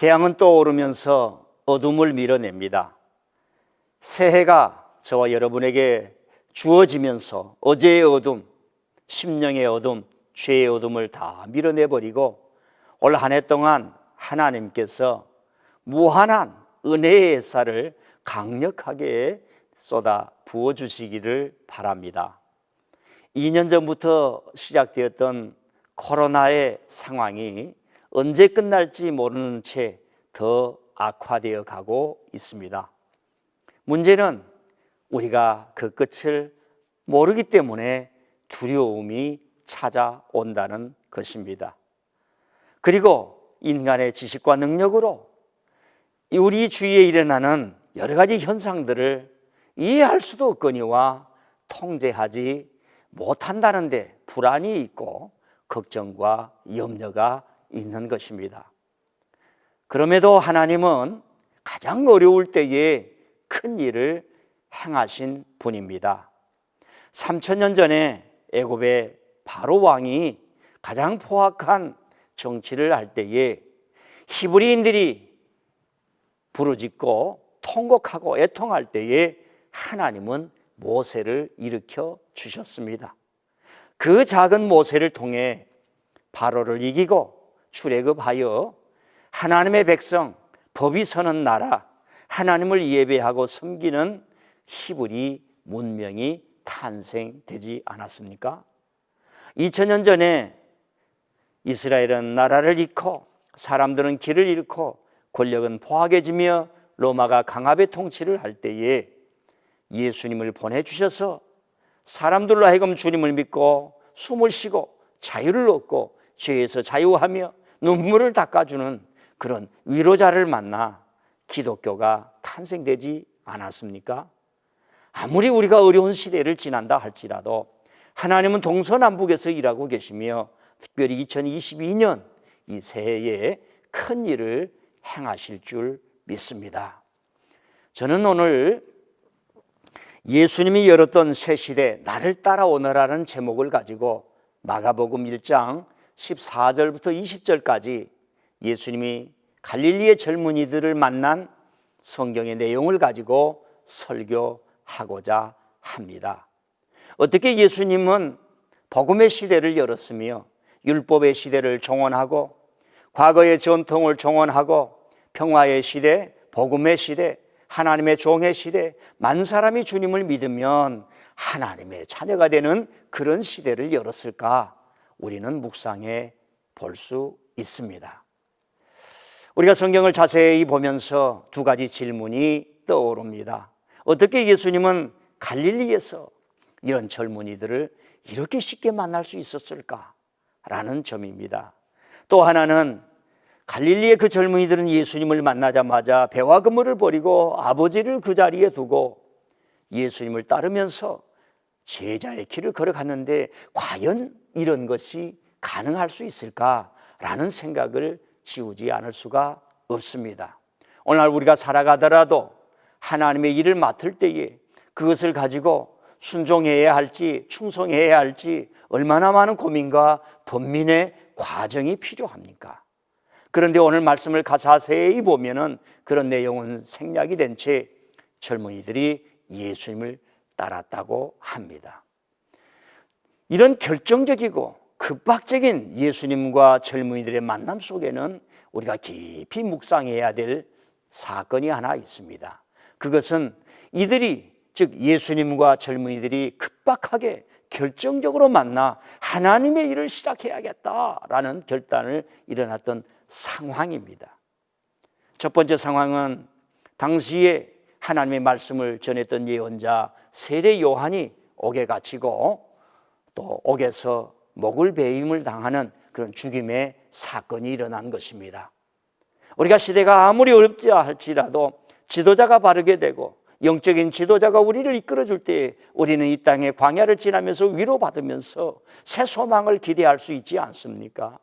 태양은 떠오르면서 어둠을 밀어냅니다. 새해가 저와 여러분에게 주어지면서 어제의 어둠, 심령의 어둠, 죄의 어둠을 다 밀어내버리고 올 한 해 동안 하나님께서 무한한 은혜의 햇살을 강력하게 쏟아 부어주시기를 바랍니다. 2년 전부터 시작되었던 코로나의 상황이 언제 끝날지 모르는 채 더 악화되어 가고 있습니다. 문제는 우리가 그 끝을 모르기 때문에 두려움이 찾아온다는 것입니다. 그리고 인간의 지식과 능력으로 우리 주위에 일어나는 여러 가지 현상들을 이해할 수도 없거니와 통제하지 못한다는데 불안이 있고 걱정과 염려가 있는 것입니다. 그럼에도 하나님은 가장 어려울 때에 큰 일을 행하신 분입니다. 3000년 전에 애굽의 바로 왕이 가장 포악한 정치를 할 때에 히브리인들이 부르짖고 통곡하고 애통할 때에 하나님은 모세를 일으켜 주셨습니다. 그 작은 모세를 통해 바로를 이기고 출애굽하여 하나님의 백성, 법이 서는 나라, 하나님을 예배하고 섬기는 히브리 문명이 탄생되지 않았습니까? 2000년 전에 이스라엘은 나라를 잃고 사람들은 길을 잃고 권력은 포악해지며 로마가 강압의 통치를 할 때에 예수님을 보내주셔서 사람들로 하여금 주님을 믿고 숨을 쉬고 자유를 얻고 죄에서 자유하며 눈물을 닦아주는 그런 위로자를 만나 기독교가 탄생되지 않았습니까? 아무리 우리가 어려운 시대를 지난다 할지라도 하나님은 동서남북에서 일하고 계시며 특별히 2022년 이 새해에 큰 일을 행하실 줄 믿습니다. 저는 오늘 예수님이 열었던 새 시대 나를 따라오너라는 제목을 가지고 마가복음 1장 14절부터 20절까지 예수님이 갈릴리의 젊은이들을 만난 성경의 내용을 가지고 설교하고자 합니다. 어떻게 예수님은 복음의 시대를 열었으며 율법의 시대를 종언하고 과거의 전통을 종언하고 평화의 시대, 복음의 시대, 하나님의 종의 시대, 만 사람이 주님을 믿으면 하나님의 자녀가 되는 그런 시대를 열었을까? 우리는 묵상해 볼 수 있습니다. 우리가 성경을 자세히 보면서 두 가지 질문이 떠오릅니다. 어떻게 예수님은 갈릴리에서 이런 젊은이들을 이렇게 쉽게 만날 수 있었을까? 라는 점입니다. 또 하나는 갈릴리의 그 젊은이들은 예수님을 만나자마자 배와 그물을 버리고 아버지를 그 자리에 두고 예수님을 따르면서 제자의 길을 걸어갔는데 과연 이런 것이 가능할 수 있을까라는 생각을 지우지 않을 수가 없습니다. 오늘 우리가 살아가더라도 하나님의 일을 맡을 때에 그것을 가지고 순종해야 할지 충성해야 할지 얼마나 많은 고민과 번민의 과정이 필요합니까? 그런데 오늘 말씀을 자세히 보면은 그런 내용은 생략이 된 채 젊은이들이 예수님을 따랐다고 합니다. 이런 결정적이고 급박적인 예수님과 젊은이들의 만남 속에는 우리가 깊이 묵상해야 될 사건이 하나 있습니다. 그것은 이들이 즉 예수님과 젊은이들이 급박하게 결정적으로 만나 하나님의 일을 시작해야겠다라는 결단을 일어났던 상황입니다. 첫 번째 상황은 당시에 하나님의 말씀을 전했던 예언자 세례 요한이 옥에 갇히고 또 옥에서 목을 베임을 당하는 그런 죽임의 사건이 일어난 것입니다. 우리가 시대가 아무리 어렵지 할지라도 지도자가 바르게 되고 영적인 지도자가 우리를 이끌어줄 때 우리는 이 땅의 광야를 지나면서 위로받으면서 새 소망을 기대할 수 있지 않습니까?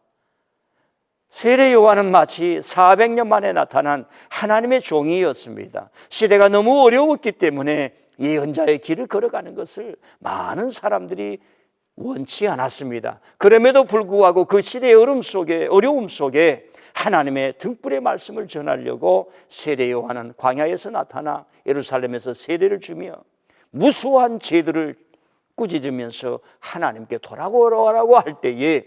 세례 요한은 마치 400년 만에 나타난 하나님의 종이었습니다. 시대가 너무 어려웠기 때문에 예언자의 길을 걸어가는 것을 많은 사람들이 원치 않았습니다. 그럼에도 불구하고 그 시대의 어려움 속에 하나님의 등불의 말씀을 전하려고 세례 요한은 광야에서 나타나 예루살렘에서 세례를 주며 무수한 죄들을 꾸짖으면서 하나님께 돌아오라고 할 때에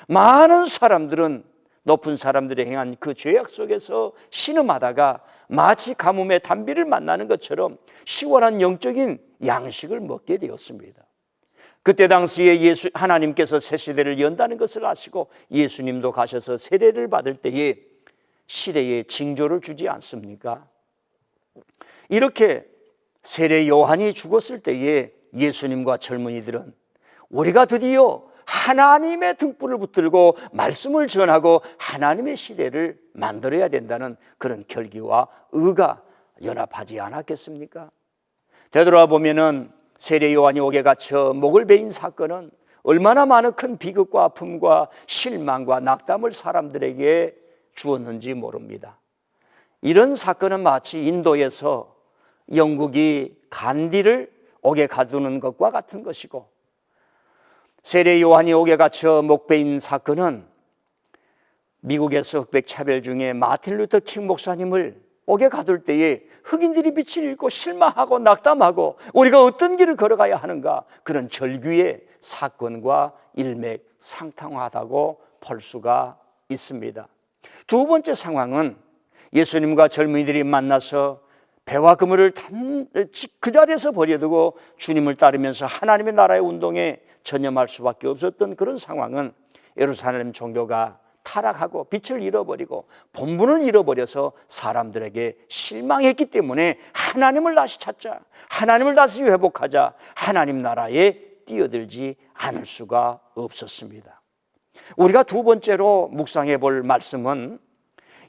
많은 사람들은 높은 사람들이 행한 그 죄악 속에서 신음하다가 마치 가뭄의 단비를 만나는 것처럼 시원한 영적인 양식을 먹게 되었습니다. 그때 당시에 하나님께서 새 시대를 연다는 것을 아시고 예수님도 가셔서 세례를 받을 때에 시대에 징조를 주지 않습니까? 이렇게 세례 요한이 죽었을 때에 예수님과 젊은이들은 우리가 드디어 하나님의 등불을 붙들고 말씀을 전하고 하나님의 시대를 만들어야 된다는 그런 결기와 의가 연합하지 않았겠습니까? 되돌아 보면은 세례 요한이 옥에 갇혀 목을 베인 사건은 얼마나 많은 큰 비극과 아픔과 실망과 낙담을 사람들에게 주었는지 모릅니다. 이런 사건은 마치 인도에서 영국이 간디를 옥에 가두는 것과 같은 것이고, 세례 요한이 옥에 갇혀 목 베인 사건은 미국에서 흑백 차별 중에 마틴 루터 킹 목사님을 옥에 가둘 때에 흑인들이 빛을 잃고 실망하고 낙담하고 우리가 어떤 길을 걸어가야 하는가, 그런 절규의 사건과 일맥상통하다고 볼 수가 있습니다. 두 번째 상황은 예수님과 젊은이들이 만나서 배와 그물을 그 자리에서 버려두고 주님을 따르면서 하나님의 나라의 운동에 전념할 수밖에 없었던 그런 상황은 예루살렘 종교가 타락하고 빛을 잃어버리고 본분을 잃어버려서 사람들에게 실망했기 때문에 하나님을 다시 찾자, 하나님을 다시 회복하자, 하나님 나라에 뛰어들지 않을 수가 없었습니다. 우리가 두 번째로 묵상해 볼 말씀은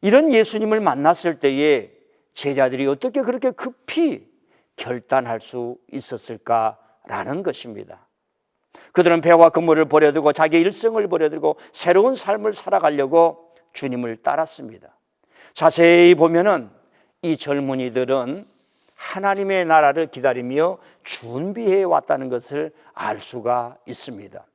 이런 예수님을 만났을 때에 제자들이 어떻게 그렇게 급히 결단할 수 있었을까라는 것입니다. 그들은 배와 그물을 버려두고 자기 일생을 버려두고 새로운 삶을 살아가려고 주님을 따랐습니다. 자세히 보면은 이 젊은이들은 하나님의 나라를 기다리며 준비해 왔다는 것을 알 수가 있습니다.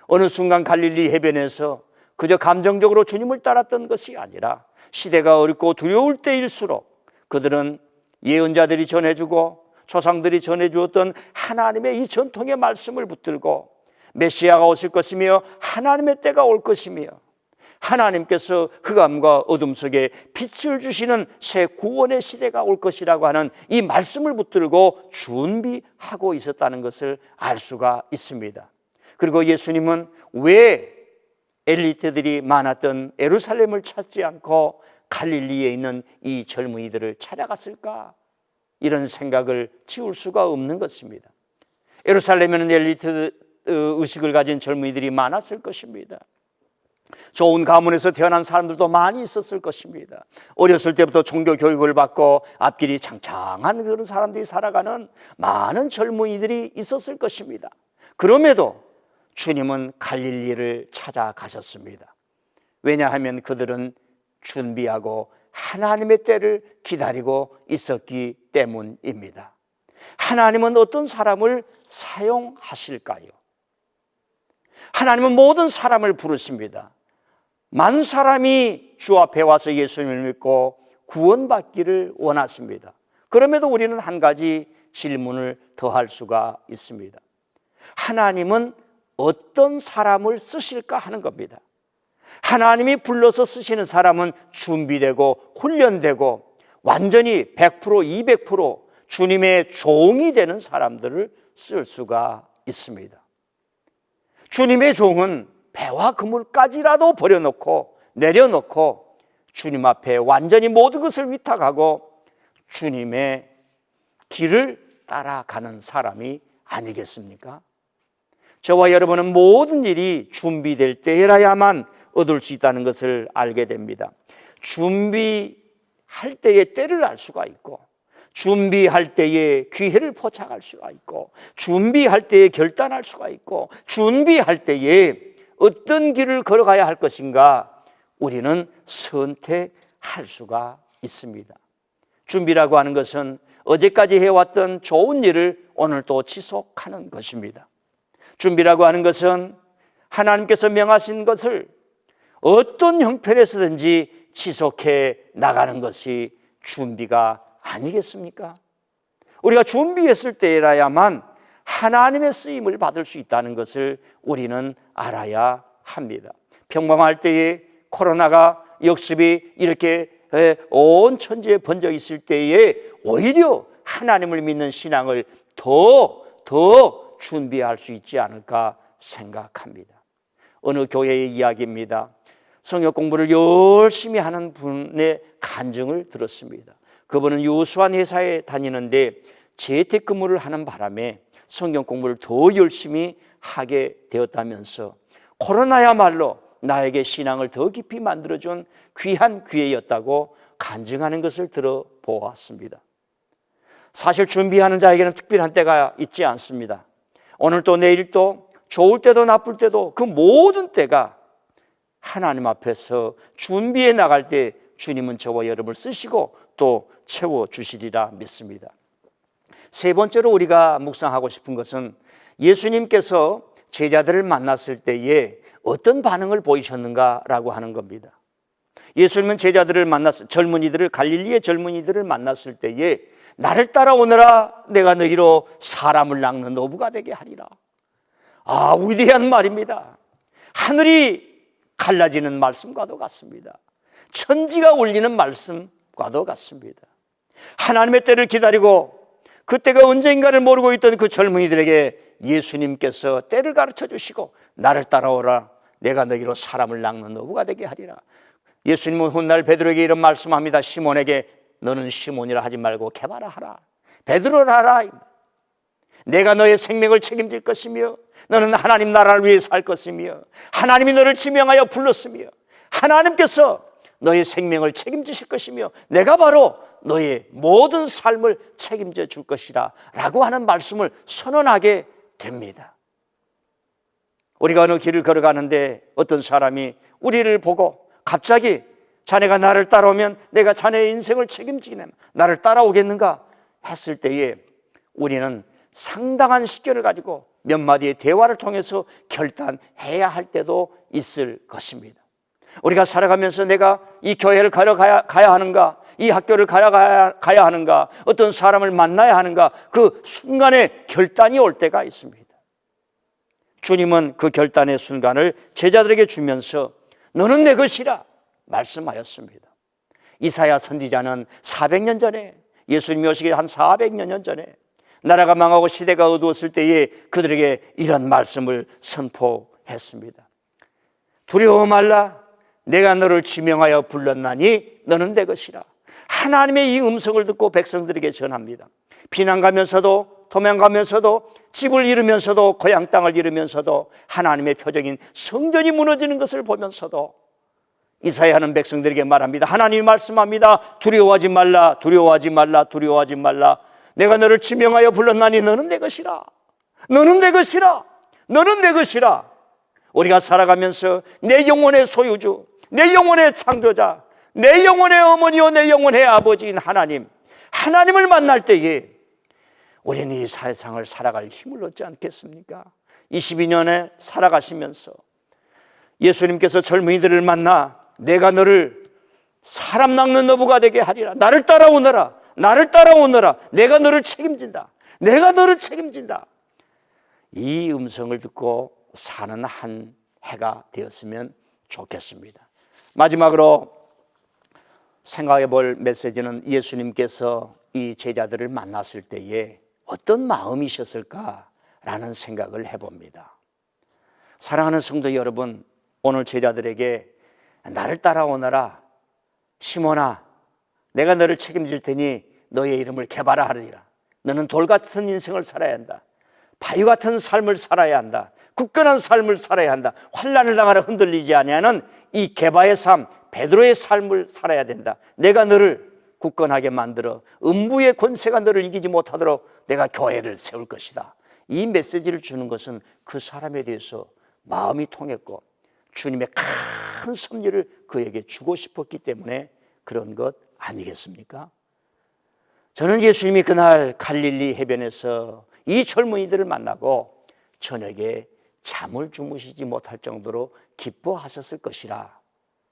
어느 순간 갈릴리 해변에서 그저 감정적으로 주님을 따랐던 것이 아니라 시대가 어렵고 두려울 때일수록 그들은 예언자들이 전해주고 조상들이 전해주었던 하나님의 이 전통의 말씀을 붙들고 메시아가 오실 것이며 하나님의 때가 올 것이며 하나님께서 흑암과 어둠 속에 빛을 주시는 새 구원의 시대가 올 것이라고 하는 이 말씀을 붙들고 준비하고 있었다는 것을 알 수가 있습니다. 그리고 예수님은 왜 엘리트들이 많았던 예루살렘을 찾지 않고 갈릴리에 있는 이 젊은이들을 찾아갔을까? 이런 생각을 지울 수가 없는 것입니다. 예루살렘에는 엘리트 의식을 가진 젊은이들이 많았을 것입니다. 좋은 가문에서 태어난 사람들도 많이 있었을 것입니다. 어렸을 때부터 종교 교육을 받고 앞길이 창창한 그런 사람들이 살아가는 많은 젊은이들이 있었을 것입니다. 그럼에도 주님은 갈릴리를 찾아가셨습니다. 왜냐하면 그들은 준비하고 하나님의 때를 기다리고 있었기 때문입니다. 하나님은 어떤 사람을 사용하실까요? 하나님은 모든 사람을 부르십니다. 많은 사람이 주 앞에 와서 예수님을 믿고 구원받기를 원하십니다. 그럼에도 우리는 한 가지 질문을 더 할 수가 있습니다. 하나님은 어떤 사람을 쓰실까 하는 겁니다. 하나님이 불러서 쓰시는 사람은 준비되고 훈련되고 완전히 100%, 200% 주님의 종이 되는 사람들을 쓸 수가 있습니다. 주님의 종은 배와 그물까지라도 버려놓고 내려놓고 주님 앞에 완전히 모든 것을 위탁하고 주님의 길을 따라가는 사람이 아니겠습니까? 저와 여러분은 모든 일이 준비될 때라야만 얻을 수 있다는 것을 알게 됩니다. 준비할 때의 때를 알 수가 있고, 준비할 때에 기회를 포착할 수가 있고, 준비할 때에 결단할 수가 있고, 준비할 때에 어떤 길을 걸어가야 할 것인가 우리는 선택할 수가 있습니다. 준비라고 하는 것은 어제까지 해왔던 좋은 일을 오늘 또 지속하는 것입니다. 준비라고 하는 것은 하나님께서 명하신 것을 어떤 형편에서든지 지속해 나가는 것이 준비가 아니겠습니까? 우리가 준비했을 때라야만 하나님의 쓰임을 받을 수 있다는 것을 우리는 알아야 합니다. 평범할 때에 코로나가 역습이 이렇게 온 천지에 번져 있을 때에 오히려 하나님을 믿는 신앙을 더 준비할 수 있지 않을까 생각합니다. 어느 교회의 이야기입니다. 성역 공부를 열심히 하는 분의 간증을 들었습니다. 그분은 유수한 회사에 다니는데 재택근무를 하는 바람에 성경 공부를 더 열심히 하게 되었다면서 코로나야말로 나에게 신앙을 더 깊이 만들어준 귀한 기회였다고 간증하는 것을 들어보았습니다. 사실 준비하는 자에게는 특별한 때가 있지 않습니다. 오늘도 내일도 좋을 때도 나쁠 때도 그 모든 때가 하나님 앞에서 준비해 나갈 때 주님은 저와 여러분을 쓰시고 또 채워주시리라 믿습니다. 세 번째로 우리가 묵상하고 싶은 것은 예수님께서 제자들을 만났을 때에 어떤 반응을 보이셨는가라고 하는 겁니다. 예수님은 제자들을 갈릴리의 젊은이들을 만났을 때에 나를 따라오너라, 내가 너희로 사람을 낚는 어부가 되게 하리라. 위대한 말입니다. 하늘이 갈라지는 말씀과도 같습니다. 천지가 울리는 말씀과도 같습니다. 하나님의 때를 기다리고 그 때가 언제인가를 모르고 있던 그 젊은이들에게 예수님께서 때를 가르쳐 주시고 나를 따라오라, 내가 너희로 사람을 낚는 어부가 되게 하리라. 예수님은 훗날 베드로에게 이런 말씀합니다. 시몬에게 너는 시몬이라 하지 말고 게바라 하라, 베드로라 하라. 내가 너의 생명을 책임질 것이며 너는 하나님 나라를 위해 살 것이며 하나님이 너를 지명하여 불렀으며 하나님께서 너의 생명을 책임지실 것이며 내가 바로 너의 모든 삶을 책임져 줄 것이라 라고 하는 말씀을 선언하게 됩니다. 우리가 어느 길을 걸어가는데 어떤 사람이 우리를 보고 갑자기 자네가 나를 따라오면 내가 자네의 인생을 책임지겠네, 나를 따라오겠는가 했을 때에 우리는 상당한 식견을 가지고 몇 마디의 대화를 통해서 결단해야 할 때도 있을 것입니다. 우리가 살아가면서 내가 이 교회를 가야 하는가, 이 학교를 가야 하는가, 어떤 사람을 만나야 하는가, 그 순간에 결단이 올 때가 있습니다. 주님은 그 결단의 순간을 제자들에게 주면서 너는 내 것이라 말씀하였습니다. 이사야 선지자는 400년 전에, 예수님이 오시기 한 400여 년 전에 나라가 망하고 시대가 어두웠을 때에 그들에게 이런 말씀을 선포했습니다. 두려워 말라, 내가 너를 지명하여 불렀나니 너는 내 것이라. 하나님의 이 음성을 듣고 백성들에게 전합니다. 피난 가면서도, 도망가면서도, 집을 잃으면서도, 고향 땅을 잃으면서도, 하나님의 표적인 성전이 무너지는 것을 보면서도 이사야는 백성들에게 말합니다. 하나님이 말씀합니다. 두려워하지 말라, 두려워하지 말라, 두려워하지 말라. 내가 너를 지명하여 불렀나니 너는 내 것이라. 너는 내 것이라. 너는 내 것이라. 우리가 살아가면서 내 영혼의 소유주, 내 영혼의 창조자, 내 영혼의 어머니요 내 영혼의 아버지인 하나님을 만날 때에 우리는 이 세상을 살아갈 힘을 얻지 않겠습니까? 22년에 살아가시면서 예수님께서 젊은이들을 만나 내가 너를 사람 낚는 어부가 되게 하리라, 나를 따라오너라, 나를 따라오너라, 내가 너를 책임진다, 내가 너를 책임진다. 이 음성을 듣고 사는 한 해가 되었으면 좋겠습니다. 마지막으로 생각해 볼 메시지는 예수님께서 이 제자들을 만났을 때에 어떤 마음이셨을까라는 생각을 해봅니다. 사랑하는 성도 여러분, 오늘 제자들에게 나를 따라오너라, 시몬아, 내가 너를 책임질 테니 너의 이름을 게바라 하리라. 너는 돌 같은 인생을 살아야 한다. 바위 같은 삶을 살아야 한다. 굳건한 삶을 살아야 한다. 환난을 당하여 흔들리지 아니하는 이 게바의 삶, 베드로의 삶을 살아야 된다. 내가 너를 굳건하게 만들어 음부의 권세가 너를 이기지 못하도록 내가 교회를 세울 것이다. 이 메시지를 주는 것은 그 사람에 대해서 마음이 통했고 주님의 큰 섭리를 그에게 주고 싶었기 때문에 그런 것 아니겠습니까? 저는 예수님이 그날 갈릴리 해변에서 이 젊은이들을 만나고 저녁에 잠을 주무시지 못할 정도로 기뻐하셨을 것이라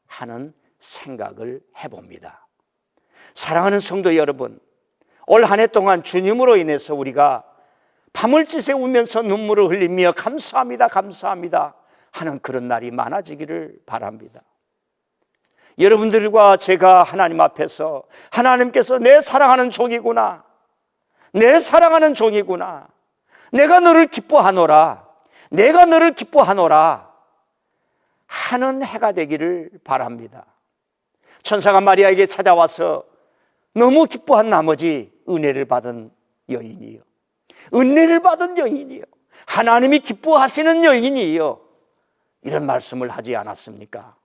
하는 생각을 해봅니다. 사랑하는 성도 여러분, 올 한 해 동안 주님으로 인해서 우리가 밤을 지새우면서 눈물을 흘리며 감사합니다, 감사합니다 하는 그런 날이 많아지기를 바랍니다. 여러분들과 제가 하나님 앞에서 하나님께서 내 사랑하는 종이구나, 내 사랑하는 종이구나, 내가 너를 기뻐하노라, 내가 너를 기뻐하노라 하는 해가 되기를 바랍니다. 천사가 마리아에게 찾아와서 너무 기뻐한 나머지 은혜를 받은 여인이요, 은혜를 받은 여인이요, 하나님이 기뻐하시는 여인이요, 이런 말씀을 하지 않았습니까?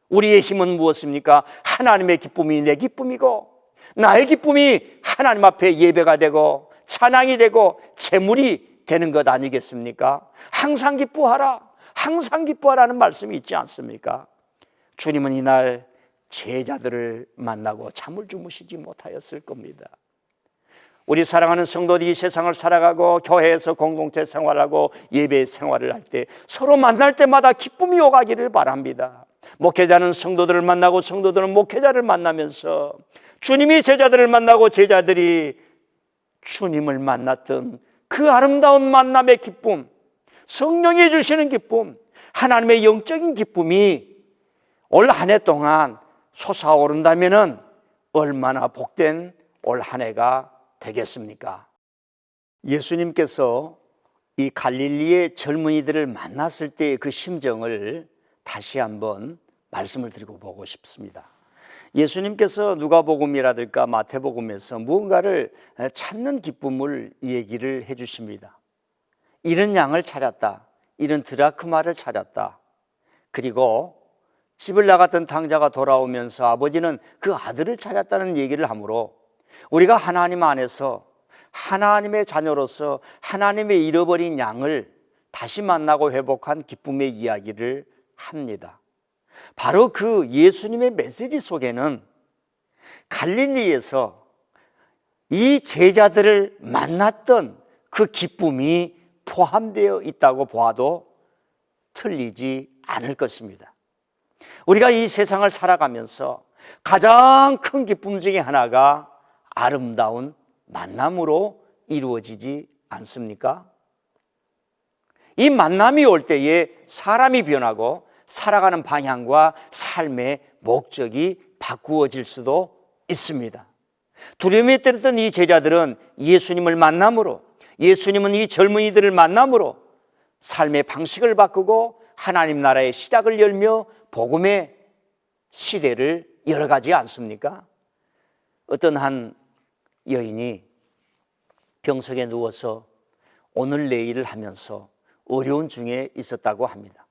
우리의 힘은 무엇입니까? 하나님의 기쁨이 내 기쁨이고 나의 기쁨이 하나님 앞에 예배가 되고 찬양이 되고 제물이 되는 것 아니겠습니까? 항상 기뻐하라, 항상 기뻐하라는 말씀이 있지 않습니까? 주님은 이날 제자들을 만나고 잠을 주무시지 못하였을 겁니다. 우리 사랑하는 성도들이 이 세상을 살아가고 교회에서 공동체 생활하고 예배 생활을 할 때 서로 만날 때마다 기쁨이 오가기를 바랍니다. 목회자는 성도들을 만나고 성도들은 목회자를 만나면서 주님이 제자들을 만나고 제자들이 주님을 만났던 그 아름다운 만남의 기쁨, 성령이 주시는 기쁨, 하나님의 영적인 기쁨이 올 한 해 동안 솟아오른다면 얼마나 복된 올 한 해가 되겠습니까? 예수님께서 이 갈릴리의 젊은이들을 만났을 때의 그 심정을 다시 한번 말씀을 드리고 보고 싶습니다. 예수님께서 누가복음이라든가 마태복음에서 무언가를 찾는 기쁨을 얘기를 해 주십니다. 이런 양을 찾았다, 이런 드라크마를 찾았다. 그리고 집을 나갔던 당자가 돌아오면서 아버지는 그 아들을 찾았다는 얘기를 하므로 우리가 하나님 안에서 하나님의 자녀로서 하나님의 잃어버린 양을 다시 만나고 회복한 기쁨의 이야기를 합니다. 바로 그 예수님의 메시지 속에는 갈릴리에서 이 제자들을 만났던 그 기쁨이 포함되어 있다고 보아도 틀리지 않을 것입니다. 우리가 이 세상을 살아가면서 가장 큰 기쁨 중에 하나가 아름다운 만남으로 이루어지지 않습니까? 이 만남이 올 때에 사람이 변하고 살아가는 방향과 삶의 목적이 바꾸어질 수도 있습니다. 두려움에 떨었던 이 제자들은 예수님을 만남으로, 예수님은 이 젊은이들을 만남으로 삶의 방식을 바꾸고 하나님 나라의 시작을 열며 복음의 시대를 열어가지 않습니까? 어떤 한 여인이 병석에 누워서 오늘 내일을 하면서 어려운 중에 있었다고 합니다.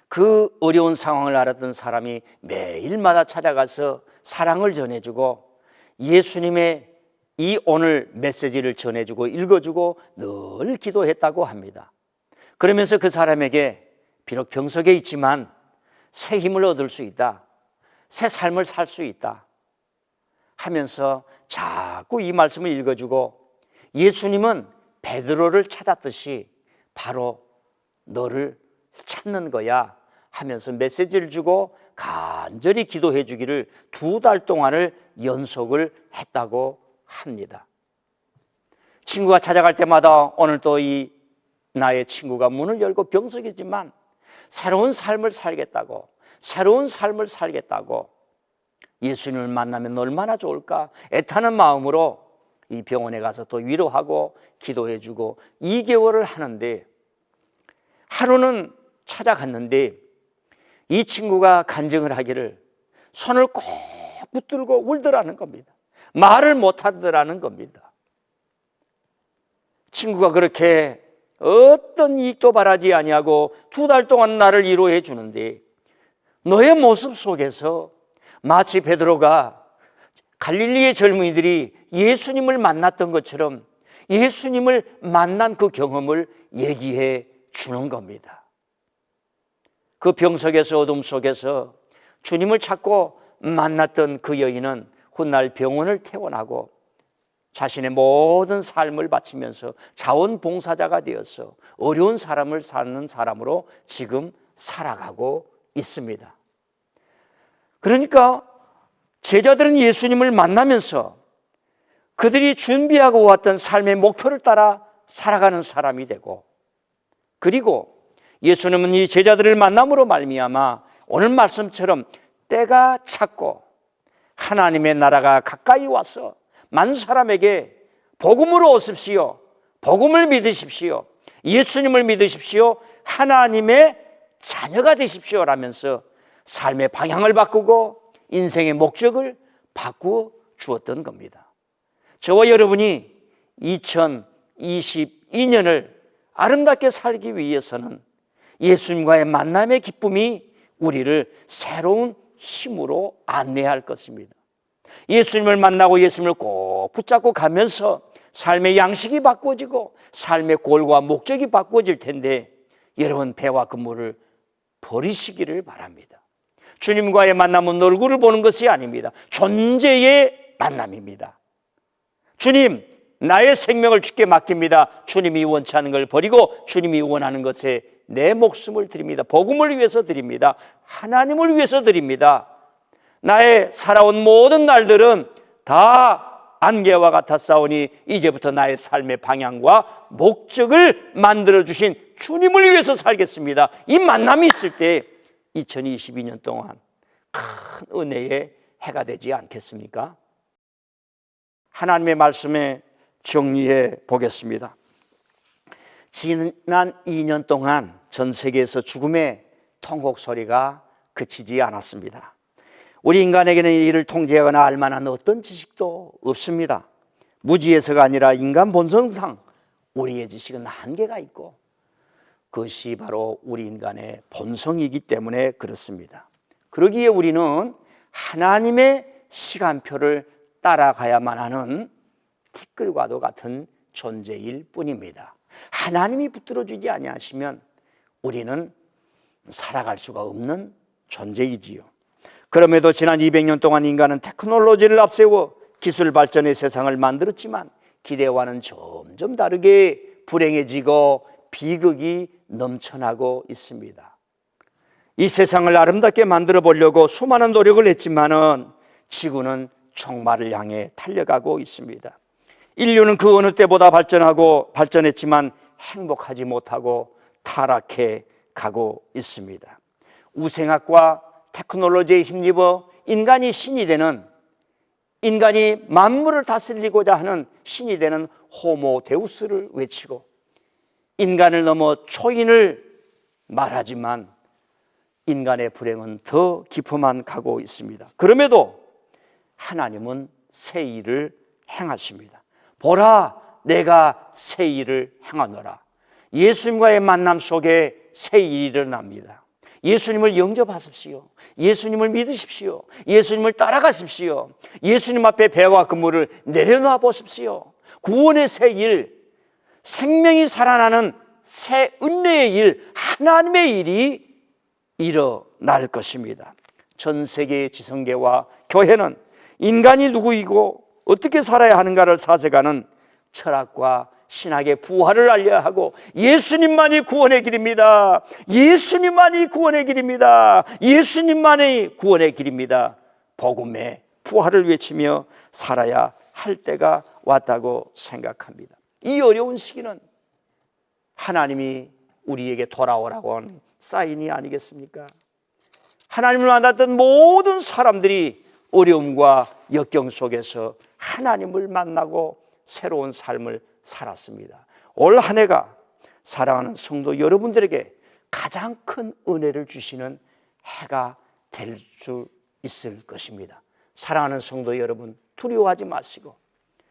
그 어려운 상황을 알았던 사람이 매일마다 찾아가서 사랑을 전해주고 예수님의 이 오늘 메시지를 전해주고 읽어주고 늘 기도했다고 합니다. 그러면서 그 사람에게 비록 병석에 있지만 새 힘을 얻을 수 있다, 새 삶을 살 수 있다 하면서 자꾸 이 말씀을 읽어주고 예수님은 베드로를 찾았듯이 바로 너를 찾는 거야 하면서 메시지를 주고 간절히 기도해 주기를 2달 동안을 연속을 했다고 합니다. 친구가 찾아갈 때마다 오늘 또 이 나의 친구가 문을 열고 병석이지만 새로운 삶을 살겠다고, 새로운 삶을 살겠다고 예수님을 만나면 얼마나 좋을까 애타는 마음으로 이 병원에 가서 또 위로하고 기도해 주고 2개월을 하는데 하루는 찾아갔는데 이 친구가 간증을 하기를 손을 꼭 붙들고 울더라는 겁니다. 말을 못하더라는 겁니다. 친구가 그렇게 어떤 이익도 바라지 아니하고 2달 동안 나를 위로해 주는데 너의 모습 속에서 마치 베드로가 갈릴리의 젊은이들이 예수님을 만났던 것처럼 예수님을 만난 그 경험을 얘기해 주는 겁니다. 그 병석에서 어둠 속에서 주님을 찾고 만났던 그 여인은 훗날 병원을 퇴원하고 자신의 모든 삶을 바치면서 자원봉사자가 되어서 어려운 사람을 사는 사람으로 지금 살아가고 있습니다. 그러니까 제자들은 예수님을 만나면서 그들이 준비하고 왔던 삶의 목표를 따라 살아가는 사람이 되고, 그리고 예수님은 이 제자들을 만남으로 말미암아 오늘 말씀처럼 때가 찼고 하나님의 나라가 가까이 와서 많은 사람에게 복음으로 오십시오, 복음을 믿으십시오, 예수님을 믿으십시오, 하나님의 자녀가 되십시오 라면서 삶의 방향을 바꾸고 인생의 목적을 바꾸어 주었던 겁니다. 저와 여러분이 2022년을 아름답게 살기 위해서는 예수님과의 만남의 기쁨이 우리를 새로운 힘으로 안내할 것입니다. 예수님을 만나고 예수님을 꼭 붙잡고 가면서 삶의 양식이 바꿔지고 삶의 골과 목적이 바꿔질 텐데, 여러분 배와 근무를 버리시기를 바랍니다. 주님과의 만남은 얼굴을 보는 것이 아닙니다. 존재의 만남입니다. 주님, 나의 생명을 주께 맡깁니다. 주님이 원치 않은 걸 버리고 주님이 원하는 것에 내 목숨을 드립니다. 복음을 위해서 드립니다. 하나님을 위해서 드립니다. 나의 살아온 모든 날들은 다 안개와 같았사오니 이제부터 나의 삶의 방향과 목적을 만들어주신 주님을 위해서 살겠습니다. 이 만남이 있을 때 2022년 동안 큰 은혜의 해가 되지 않겠습니까? 하나님의 말씀에 정리해 보겠습니다. 지난 2년 동안 전 세계에서 죽음의 통곡 소리가 그치지 않았습니다. 우리 인간에게는 이를 통제하거나 알만한 어떤 지식도 없습니다. 무지에서가 아니라 인간 본성상 우리의 지식은 한계가 있고, 그것이 바로 우리 인간의 본성이기 때문에 그렇습니다. 그러기에 우리는 하나님의 시간표를 따라가야만 하는 티끌과도 같은 존재일 뿐입니다. 하나님이 붙들어주지 아니하시면 우리는 살아갈 수가 없는 존재이지요. 그럼에도 지난 200년 동안 인간은 테크놀로지를 앞세워 기술 발전의 세상을 만들었지만 기대와는 점점 다르게 불행해지고 비극이 넘쳐나고 있습니다. 이 세상을 아름답게 만들어 보려고 수많은 노력을 했지만은 지구는 종말을 향해 달려가고 있습니다. 인류는 그 어느 때보다 발전했지만 행복하지 못하고 타락해 가고 있습니다. 우생학과 테크놀로지에 힘입어 인간이 신이 되는, 인간이 만물을 다스리고자 하는 신이 되는 호모 데우스를 외치고 인간을 넘어 초인을 말하지만 인간의 불행은 더 깊어만 가고 있습니다. 그럼에도 하나님은 새 일을 행하십니다. 보라, 내가 새 일을 행하노라. 예수님과의 만남 속에 새 일이 일어납니다. 예수님을 영접하십시오. 예수님을 믿으십시오. 예수님을 따라가십시오. 예수님 앞에 배와 근무를 내려놔 보십시오. 구원의 새 일, 생명이 살아나는 새 은혜의 일, 하나님의 일이 일어날 것입니다. 전 세계의 지성계와 교회는 인간이 누구이고 어떻게 살아야 하는가를 사색하는 철학과 신학의 부활을 알려야 하고, 예수님만이 구원의 길입니다. 예수님만이 구원의 길입니다. 예수님만이 구원의 길입니다. 복음의 부활을 외치며 살아야 할 때가 왔다고 생각합니다. 이 어려운 시기는 하나님이 우리에게 돌아오라고 하는 사인이 아니겠습니까? 하나님을 만났던 모든 사람들이 어려움과 역경 속에서 하나님을 만나고 새로운 삶을 살았습니다. 올 한 해가 사랑하는 성도 여러분들에게 가장 큰 은혜를 주시는 해가 될 수 있을 것입니다. 사랑하는 성도 여러분, 두려워하지 마시고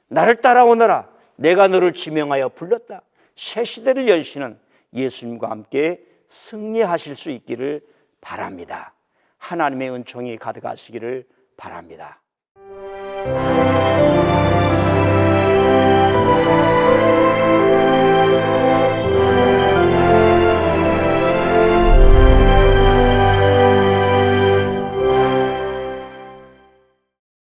나를 따라오너라, 내가 너를 지명하여 불렀다. 새 시대를 여시는 예수님과 함께 승리하실 수 있기를 바랍니다. 하나님의 은총이 가득하시기를 바랍니다.